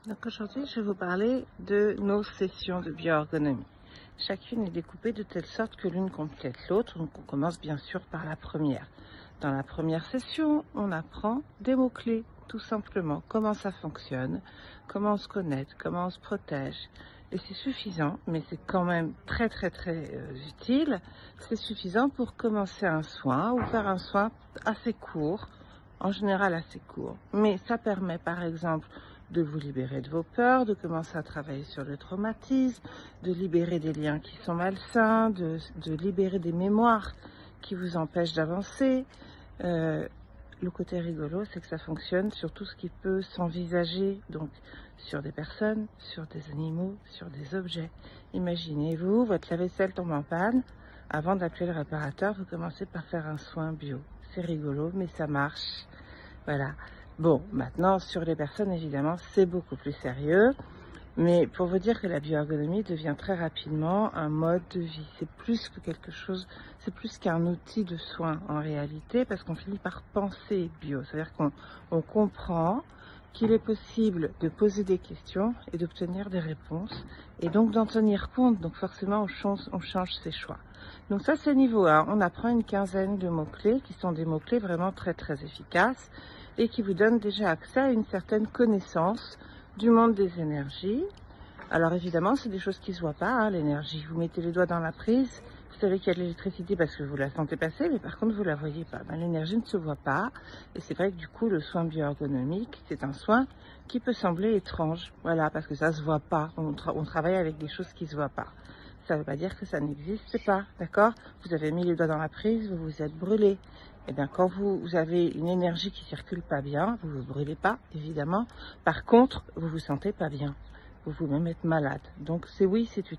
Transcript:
Donc aujourd'hui, je vais vous parler de nos sessions de bioergonomie. Chacune est découpée de telle sorte que l'une complète l'autre. Donc on commence bien sûr par la première. Dans la première session, on apprend des mots-clés, tout simplement. Comment ça fonctionne, comment on se connecte, comment on se protège. Et c'est suffisant, mais c'est quand même très utile. C'est suffisant pour commencer un soin ou faire un soin assez court, en général assez court. Mais ça permet par exemple de vous libérer de vos peurs, de commencer à travailler sur le traumatisme, de libérer des liens qui sont malsains, de libérer des mémoires qui vous empêchent d'avancer. Le côté rigolo, c'est que ça fonctionne sur tout ce qui peut s'envisager, donc sur des personnes, sur des animaux, sur des objets. Imaginez-vous, votre lave-vaisselle tombe en panne. Avant d'appeler le réparateur, vous commencez par faire un soin bio. C'est rigolo, mais ça marche. Voilà. Bon, maintenant, sur les personnes, évidemment, c'est beaucoup plus sérieux. Mais pour vous dire que la bioergonomie devient très rapidement un mode de vie. C'est plus que quelque chose, c'est plus qu'un outil de soin en réalité, parce qu'on finit par penser bio. C'est-à-dire qu'on comprend qu'il est possible de poser des questions et d'obtenir des réponses, et donc d'en tenir compte. Donc forcément, on change ses choix. Donc ça, c'est niveau 1. On apprend une quinzaine de mots-clés, qui sont des mots-clés vraiment très efficaces, et qui vous donnent déjà accès à une certaine connaissance du monde des énergies. Alors évidemment, c'est des choses qui ne se voient pas, hein, l'énergie. Vous mettez les doigts dans la prise, vous savez qu'il y a de l'électricité parce que vous la sentez passer, mais par contre, vous ne la voyez pas. Ben, l'énergie ne se voit pas. Et c'est vrai que du coup, le soin bioergonomique, c'est un soin qui peut sembler étrange. Voilà, parce que ça ne se voit pas. On travaille avec des choses qui ne se voient pas. Ça ne veut pas dire que ça n'existe pas, d'accord? Vous avez mis les doigts dans la prise, vous vous êtes brûlé. Et bien, quand vous avez une énergie qui circule pas bien, vous ne vous brûlez pas, évidemment. Par contre, vous vous sentez pas bien. Vous pouvez même être malade. Donc, oui, c'est utile.